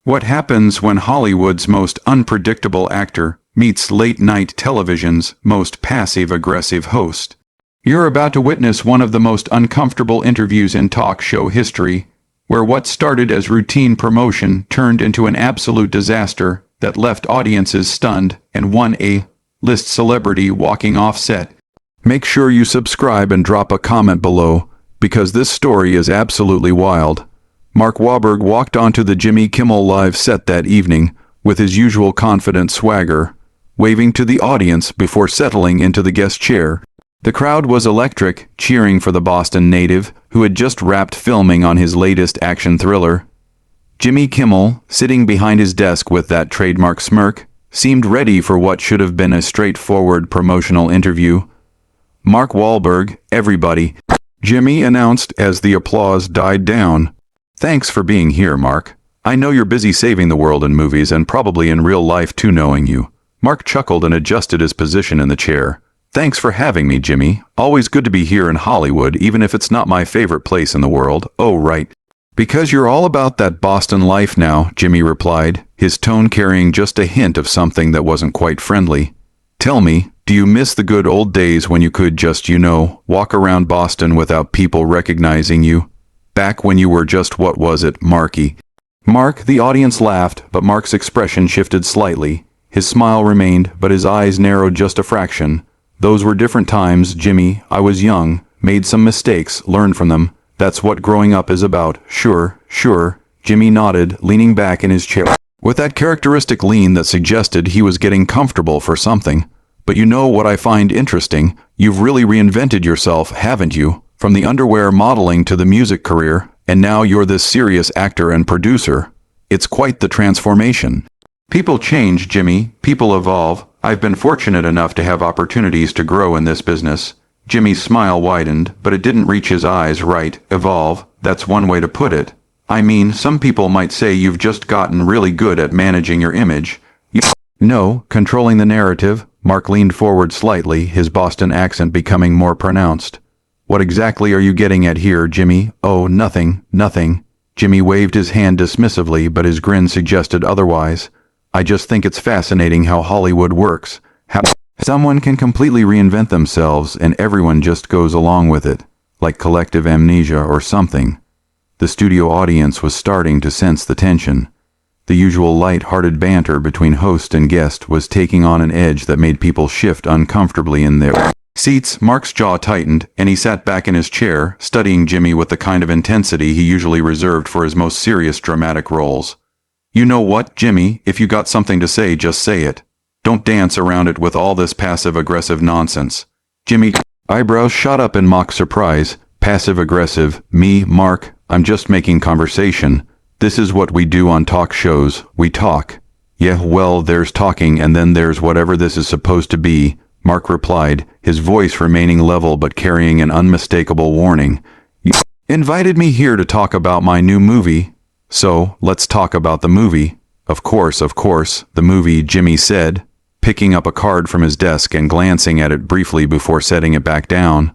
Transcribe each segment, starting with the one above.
What happens when Hollywood's most unpredictable actor meets late-night television's most passive-aggressive host? You're about to witness one of the most uncomfortable interviews in talk show history, where what started as routine promotion turned into an absolute disaster that left audiences stunned and one A-list celebrity walking off set. Make sure you subscribe and drop a comment below, because this story is absolutely wild. Mark Wahlberg walked onto the Jimmy Kimmel Live set that evening with his usual confident swagger, waving to the audience before settling into the guest chair. The crowd was electric, cheering for the Boston native who had just wrapped filming on his latest action thriller. Jimmy Kimmel, sitting behind his desk with that trademark smirk, seemed ready for what should have been a straightforward promotional interview. "Mark Wahlberg, everybody," Jimmy announced as the applause died down. "Thanks for being here, Mark. I know you're busy saving the world in movies and probably in real life too, knowing you." Mark chuckled and adjusted his position in the chair. "Thanks for having me, Jimmy. Always good to be here in Hollywood, even if it's not my favorite place in the world." "Oh, right. Because you're all about that Boston life now," Jimmy replied, his tone carrying just a hint of something that wasn't quite friendly. "Tell me, do you miss the good old days when you could just, walk around Boston without people recognizing you? Back when you were just, what was it, Marky?" Mark, the audience laughed, but Mark's expression shifted slightly. His smile remained, but his eyes narrowed just a fraction. "Those were different times, Jimmy. I was young, made some mistakes, learned from them. That's what growing up is about." Sure. Jimmy nodded, leaning back in his chair, with that characteristic lean that suggested he was getting comfortable for something. "But you know what I find interesting? You've really reinvented yourself, haven't you? From the underwear modeling to the music career, and now you're this serious actor and producer. It's quite the transformation." "People change, Jimmy. People evolve. I've been fortunate enough to have opportunities to grow in this business." Jimmy's smile widened, but it didn't reach his eyes. "Right, evolve. That's one way to put it. I mean, some people might say you've just gotten really good at managing your image." "No, controlling the narrative." Mark leaned forward slightly, his Boston accent becoming more pronounced. "What exactly are you getting at here, Jimmy?" "Oh, nothing. Jimmy waved his hand dismissively, but his grin suggested otherwise. "I just think it's fascinating how Hollywood works. How someone can completely reinvent themselves and everyone just goes along with it, like collective amnesia or something." The studio audience was starting to sense the tension. The usual light-hearted banter between host and guest was taking on an edge that made people shift uncomfortably in their seats. Mark's jaw tightened, and he sat back in his chair, studying Jimmy with the kind of intensity he usually reserved for his most serious dramatic roles. "You know what, Jimmy, if you got something to say, just say it. Don't dance around it with all this passive-aggressive nonsense." Jimmy's eyebrows shot up in mock surprise. "Passive-aggressive? Me, Mark? I'm just making conversation. This is what we do on talk shows. We talk." "Yeah, well, there's talking and then there's whatever this is supposed to be," Mark replied, his voice remaining level but carrying an unmistakable warning. "You invited me here to talk about my new movie. So, let's talk about the movie." Of course, the movie," Jimmy said, picking up a card from his desk and glancing at it briefly before setting it back down.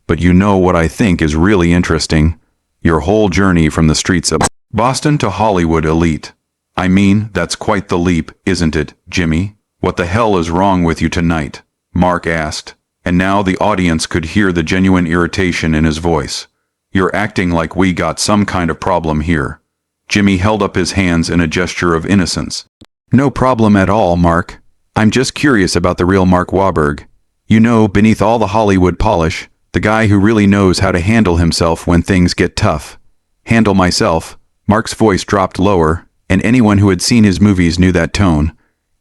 "But you know what I think is really interesting? Your whole journey from the streets of Boston to Hollywood elite. I mean, that's quite the leap, isn't it, Jimmy?" "What the hell is wrong with you tonight?" Mark asked, and now the audience could hear the genuine irritation in his voice. "You're acting like we got some kind of problem here." Jimmy held up his hands in a gesture of innocence. "No problem at all, Mark. I'm just curious about the real Mark Wahlberg. You know, beneath all the Hollywood polish, the guy who really knows how to handle himself when things get tough." "Handle myself?" Mark's voice dropped lower, and anyone who had seen his movies knew that tone.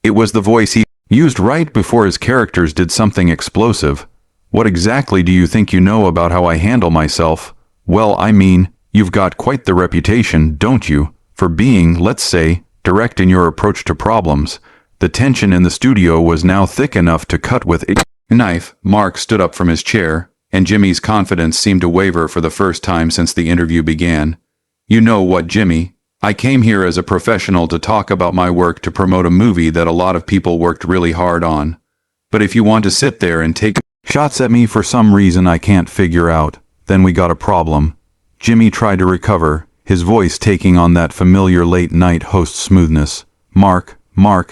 It was the voice he used right before his characters did something explosive. "What exactly do you think you know about how I handle myself?" "Well, I mean, you've got quite the reputation, don't you, for being, let's say, direct in your approach to problems." The tension in the studio was now thick enough to cut with a knife. Mark stood up from his chair, and Jimmy's confidence seemed to waver for the first time since the interview began. "You know what, Jimmy? I came here as a professional to talk about my work to promote a movie that a lot of people worked really hard on. But if you want to sit there and take shots at me for some reason I can't figure out, then we got a problem." Jimmy tried to recover, his voice taking on that familiar late-night host smoothness. Mark,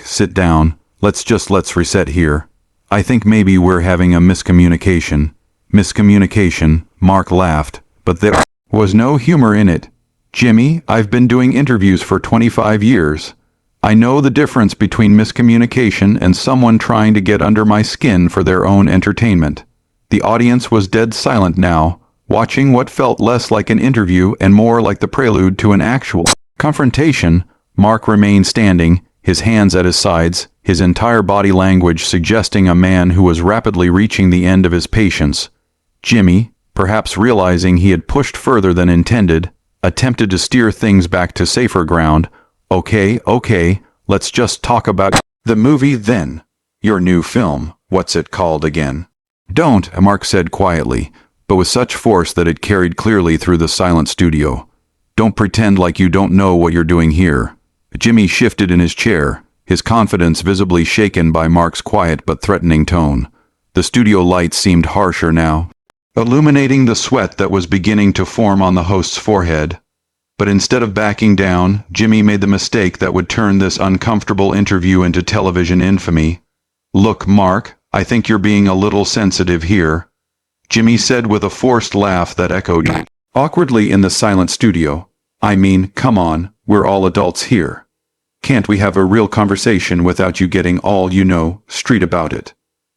sit down. Let's reset here. I think maybe we're having a miscommunication. Miscommunication, Mark laughed, but there was no humor in it. Jimmy, I've been doing interviews for 25 years. I know the difference between miscommunication and someone trying to get under my skin for their own entertainment. The audience was dead silent now, watching what felt less like an interview and more like the prelude to an actual confrontation. Mark remained standing, his hands at his sides, his entire body language suggesting a man who was rapidly reaching the end of his patience. Jimmy, perhaps realizing he had pushed further than intended, attempted to steer things back to safer ground. Okay, let's just talk about the movie then. Your new film, what's it called again? Don't, Mark said quietly, but with such force that it carried clearly through the silent studio. Don't pretend like you don't know what you're doing here. Jimmy shifted in his chair, his confidence visibly shaken by Mark's quiet but threatening tone. The studio lights seemed harsher now, illuminating the sweat that was beginning to form on the host's forehead. But instead of backing down, Jimmy made the mistake that would turn this uncomfortable interview into television infamy. Look, Mark, I think you're being a little sensitive here, Jimmy said with a forced laugh that echoed awkwardly in the silent studio. I mean, come on, we're all adults here. Can't we have a real conversation without you getting all street about it?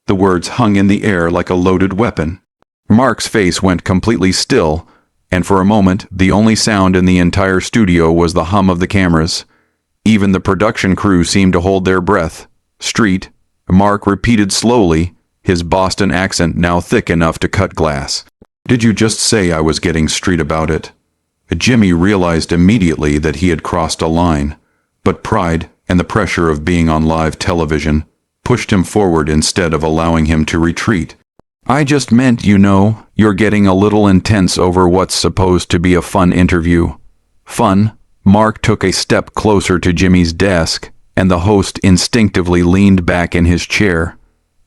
The words hung in the air like a loaded weapon. Mark's face went completely still, and for a moment the only sound in the entire studio was the hum of the cameras. Even the production crew seemed to hold their breath. Street, Mark repeated slowly, his Boston accent now thick enough to cut glass. Did you just say I was getting street about it? Jimmy realized immediately that he had crossed a line, but pride and the pressure of being on live television pushed him forward instead of allowing him to retreat. I just meant, you're getting a little intense over what's supposed to be a fun interview. Fun? Mark took a step closer to Jimmy's desk, and the host instinctively leaned back in his chair.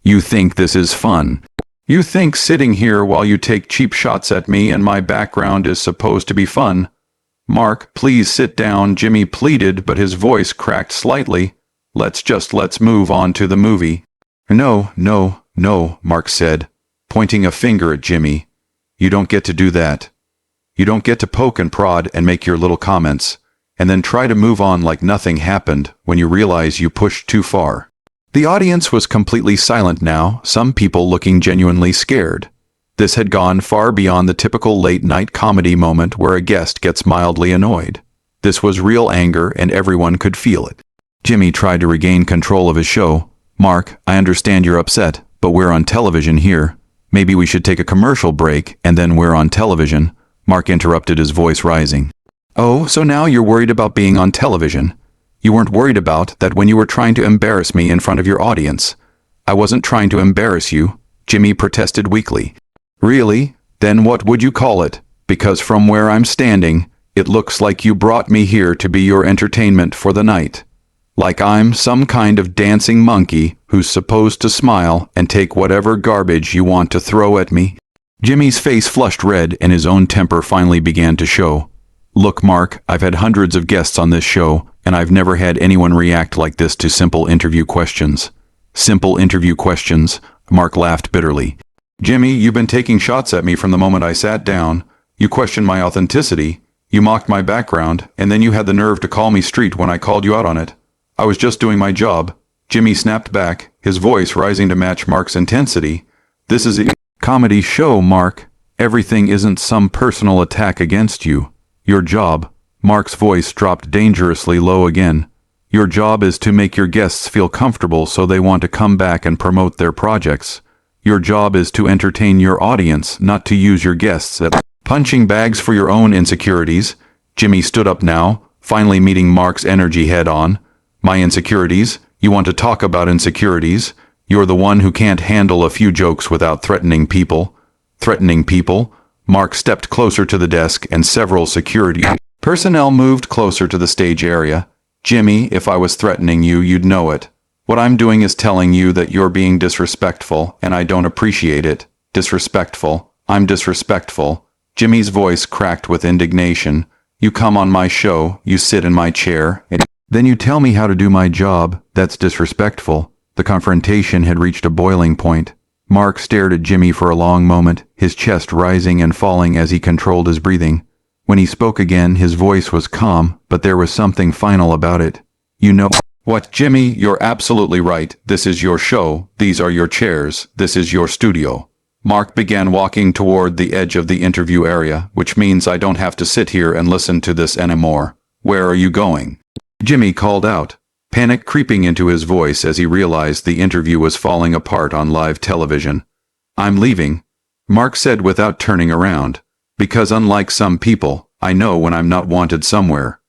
You think this is fun? You think sitting here while you take cheap shots at me and my background is supposed to be fun? Mark, please sit down, Jimmy pleaded, but his voice cracked slightly. Let's move on to the movie. No, Mark said, pointing a finger at Jimmy. You don't get to do that. You don't get to poke and prod and make your little comments, and then try to move on like nothing happened when you realize you pushed too far. The audience was completely silent now, some people looking genuinely scared. This had gone far beyond the typical late-night comedy moment where a guest gets mildly annoyed. This was real anger, and everyone could feel it. Jimmy tried to regain control of his show. Mark, I understand you're upset, but we're on television here. Maybe we should take a commercial break, and then we're on television. Mark interrupted, his voice rising. Oh, so now you're worried about being on television. You weren't worried about that when you were trying to embarrass me in front of your audience. I wasn't trying to embarrass you, Jimmy protested weakly. Really? Then what would you call it? Because from where I'm standing, it looks like you brought me here to be your entertainment for the night. Like I'm some kind of dancing monkey who's supposed to smile and take whatever garbage you want to throw at me. Jimmy's face flushed red and his own temper finally began to show. Look, Mark, I've had hundreds of guests on this show, and I've never had anyone react like this to simple interview questions. Simple interview questions? Mark laughed bitterly. Jimmy, you've been taking shots at me from the moment I sat down. You questioned my authenticity. You mocked my background, and then you had the nerve to call me street when I called you out on it. I was just doing my job. Jimmy snapped back, his voice rising to match Mark's intensity. This is a comedy show, Mark. Everything isn't some personal attack against you. Your job, Mark's voice dropped dangerously low again. Your job is to make your guests feel comfortable so they want to come back and promote their projects. Your job is to entertain your audience, not to use your guests as punching bags for your own insecurities. Jimmy stood up now, finally meeting Mark's energy head on. My insecurities? You want to talk about insecurities? You're the one who can't handle a few jokes without threatening people. Threatening people? Mark stepped closer to the desk and several security personnel moved closer to the stage area. Jimmy, if I was threatening you, you'd know it. What I'm doing is telling you that you're being disrespectful, and I don't appreciate it. Disrespectful. I'm disrespectful. Jimmy's voice cracked with indignation. You come on my show, you sit in my chair, and then you tell me how to do my job. That's disrespectful." The confrontation had reached a boiling point. Mark stared at Jimmy for a long moment, his chest rising and falling as he controlled his breathing. When he spoke again, his voice was calm, but there was something final about it. "You know what, Jimmy? You're absolutely right. This is your show. These are your chairs. This is your studio." Mark began walking toward the edge of the interview area, which means I don't have to sit here and listen to this anymore. "Where are you going?" Jimmy called out, panic creeping into his voice as he realized the interview was falling apart on live television. "I'm leaving," Mark said without turning around, "because unlike some people, I know when I'm not wanted somewhere."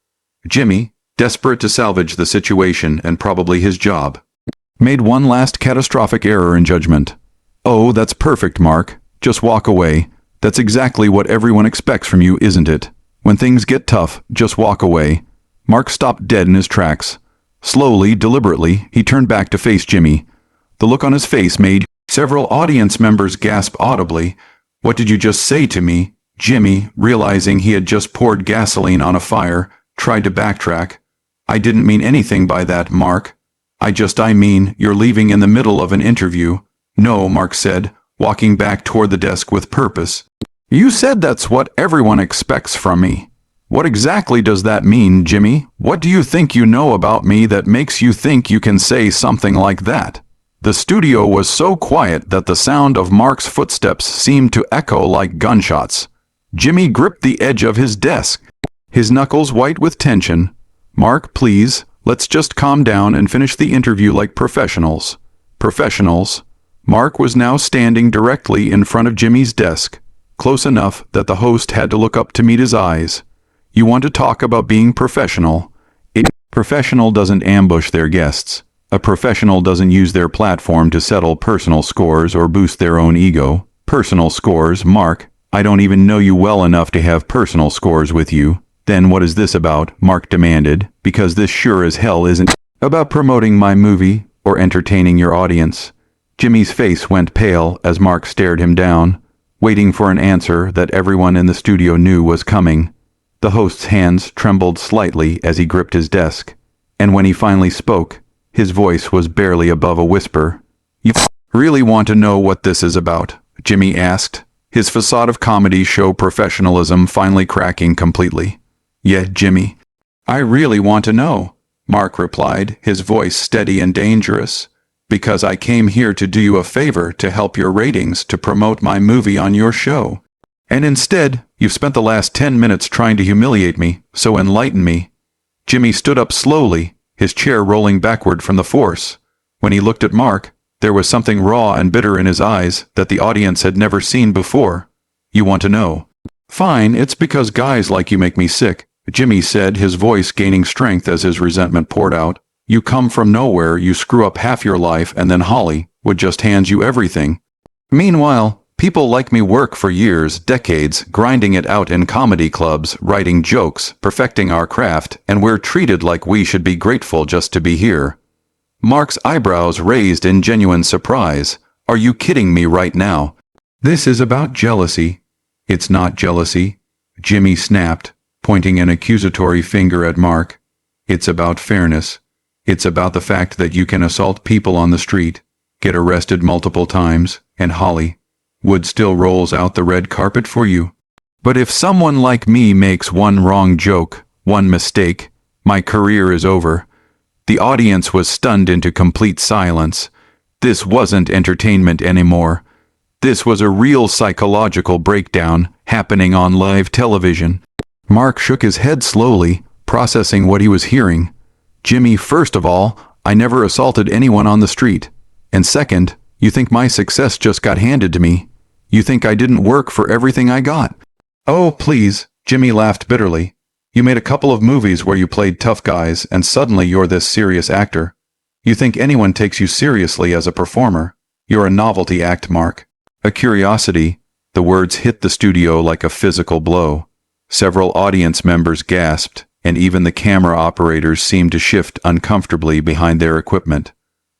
Jimmy, desperate to salvage the situation and probably his job, made one last catastrophic error in judgment. "Oh, that's perfect, Mark. Just walk away. That's exactly what everyone expects from you, isn't it? When things get tough, just walk away." Mark stopped dead in his tracks. Slowly, deliberately, he turned back to face Jimmy. The look on his face made several audience members gasp audibly. "What did you just say to me?" Jimmy, realizing he had just poured gasoline on a fire, tried to backtrack. "I didn't mean anything by that, Mark. I mean, you're leaving in the middle of an interview." "No," Mark said, walking back toward the desk with purpose. "You said that's what everyone expects from me." "What exactly does that mean, Jimmy? What do you think you know about me that makes you think you can say something like that?" The studio was so quiet that the sound of Mark's footsteps seemed to echo like gunshots. Jimmy gripped the edge of his desk, his knuckles white with tension. "Mark, please, let's just calm down and finish the interview like professionals." Professionals. Mark was now standing directly in front of Jimmy's desk, close enough that the host had to look up to meet his eyes. "You want to talk about being professional? A professional doesn't ambush their guests. A professional doesn't use their platform to settle personal scores or boost their own ego. Personal scores, Mark. I don't even know you well enough to have personal scores with you." "Then what is this about?" Mark demanded, "because this sure as hell isn't about promoting my movie or entertaining your audience." Jimmy's face went pale as Mark stared him down, waiting for an answer that everyone in the studio knew was coming. The host's hands trembled slightly as he gripped his desk, and when he finally spoke, his voice was barely above a whisper. "You really want to know what this is about?" Jimmy asked, his facade of comedy show professionalism finally cracking completely. "Yeah, Jimmy. I really want to know," Mark replied, his voice steady and dangerous. "Because I came here to do you a favor, to help your ratings, to promote my movie on your show. And instead, you've spent the last 10 minutes trying to humiliate me, so enlighten me." Jimmy stood up slowly, his chair rolling backward from the force. When he looked at Mark, there was something raw and bitter in his eyes that the audience had never seen before. "You want to know? Fine, it's because guys like you make me sick," Jimmy said, his voice gaining strength as his resentment poured out. "You come from nowhere, you screw up half your life, and then Hollywood just hands you everything. Meanwhile, people like me work for years, decades, grinding it out in comedy clubs, writing jokes, perfecting our craft, and we're treated like we should be grateful just to be here." Mark's eyebrows raised in genuine surprise. "Are you kidding me right now? This is about jealousy." "It's not jealousy," Jimmy snapped, pointing an accusatory finger at Mark. "It's about fairness. It's about the fact that you can assault people on the street, get arrested multiple times, and Hollywood still rolls out the red carpet for you. But if someone like me makes one wrong joke, one mistake, my career is over." The audience was stunned into complete silence. This wasn't entertainment anymore. This was a real psychological breakdown happening on live television. Mark shook his head slowly, processing what he was hearing. "Jimmy, first of all, I never assaulted anyone on the street. And second, you think my success just got handed to me. You think I didn't work for everything I got." "Oh, please," Jimmy laughed bitterly. "You made a couple of movies where you played tough guys, and suddenly you're this serious actor. You think anyone takes you seriously as a performer? You're a novelty act, Mark." A curiosity. The words hit the studio like a physical blow. Several audience members gasped, and even the camera operators seemed to shift uncomfortably behind their equipment.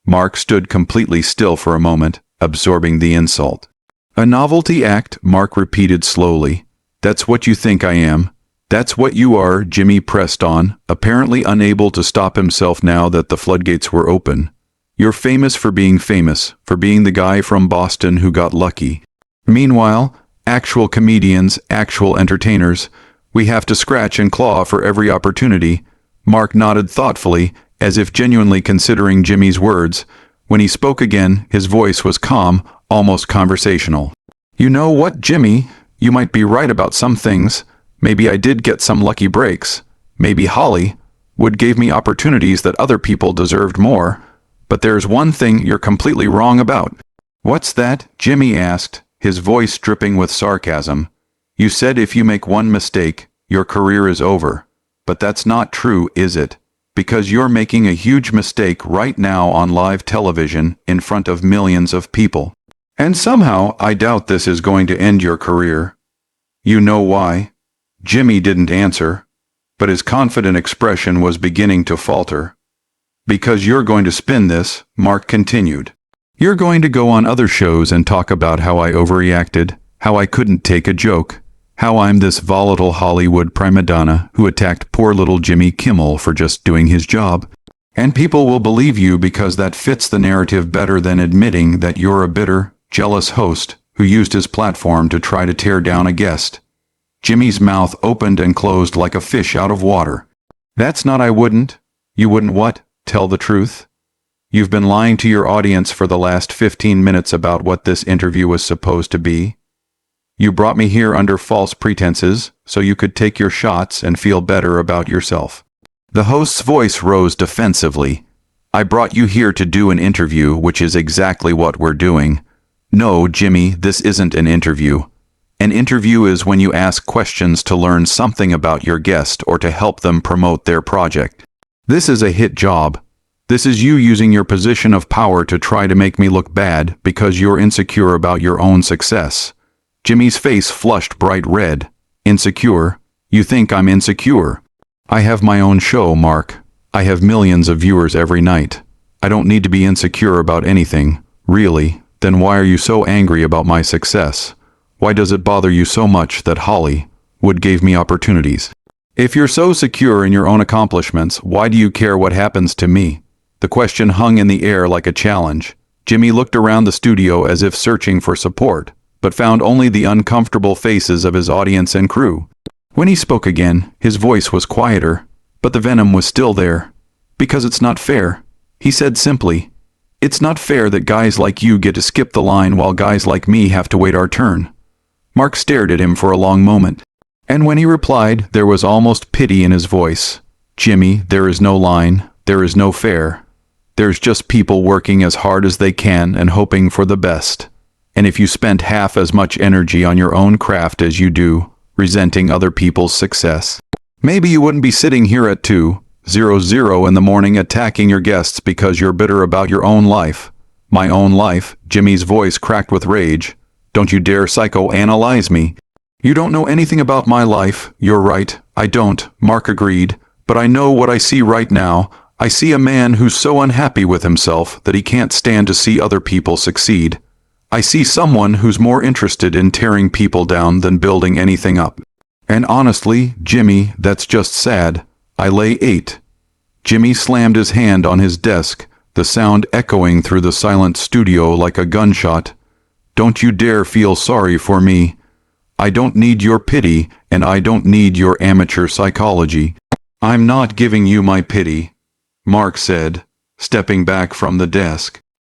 Mark stood completely still for a moment, absorbing the insult. "A novelty act," Mark repeated slowly. "That's what you think I am. That's what you are, Jimmy pressed on, apparently unable to stop himself now that the floodgates were open. You're famous, for being the guy from Boston who got lucky. Meanwhile, actual comedians, actual entertainers, we have to scratch and claw for every opportunity. Mark nodded thoughtfully, as if genuinely considering Jimmy's words. When he spoke again, his voice was calm, almost conversational. You know what, Jimmy? You might be right about some things. Maybe I did get some lucky breaks. Maybe Hollywood gave me opportunities that other people deserved more. But there's one thing you're completely wrong about. What's that? Jimmy asked, his voice dripping with sarcasm. You said if you make one mistake, your career is over. But that's not true, is it? Because you're making a huge mistake right now on live television in front of millions of people. And somehow, I doubt this is going to end your career. You know why? Jimmy didn't answer, but his confident expression was beginning to falter. Because you're going to spin this, Mark continued. You're going to go on other shows and talk about how I overreacted, how I couldn't take a joke, how I'm this volatile Hollywood prima donna who attacked poor little Jimmy Kimmel for just doing his job. And people will believe you because that fits the narrative better than admitting that you're a bitter, jealous host who used his platform to try to tear down a guest. Jimmy's mouth opened and closed like a fish out of water. That's not I wouldn't. You wouldn't what? Tell the truth? You've been lying to your audience for the last 15 minutes about what this interview was supposed to be. You brought me here under false pretenses so you could take your shots and feel better about yourself. The host's voice rose defensively. I brought you here to do an interview, which is exactly what we're doing. No, Jimmy, this isn't an interview. An interview is when you ask questions to learn something about your guest or to help them promote their project. This is a hit job. This is you using your position of power to try to make me look bad because you're insecure about your own success. Jimmy's face flushed bright red. Insecure? You think I'm insecure? I have my own show, Mark. I have millions of viewers every night. I don't need to be insecure about anything. Really? Then why are you so angry about my success? Why does it bother you so much that Hollywood gave me opportunities? If you're so secure in your own accomplishments, why do you care what happens to me? The question hung in the air like a challenge. Jimmy looked around the studio as if searching for support, but found only the uncomfortable faces of his audience and crew. When he spoke again, his voice was quieter, but the venom was still there. Because it's not fair, he said simply. It's not fair that guys like you get to skip the line while guys like me have to wait our turn. Mark stared at him for a long moment. And when he replied, there was almost pity in his voice. Jimmy, there is no line, there is no fair. There's just people working as hard as they can and hoping for the best. And if you spent half as much energy on your own craft as you do, resenting other people's success, maybe you wouldn't be sitting here at 2:00 in the morning attacking your guests because you're bitter about your own life. My own life, Jimmy's voice cracked with rage. Don't you dare psychoanalyze me. You don't know anything about my life. You're right, I don't, Mark agreed. But I know what I see right now. I see a man who's so unhappy with himself that he can't stand to see other people succeed. I see someone who's more interested in tearing people down than building anything up. And honestly, Jimmy, that's just sad. I lay 8. Jimmy slammed his hand on his desk, the sound echoing through the silent studio like a gunshot. Don't you dare feel sorry for me. I don't need your pity, and I don't need your amateur psychology. I'm not giving you my pity, Mark said, stepping back from the desk.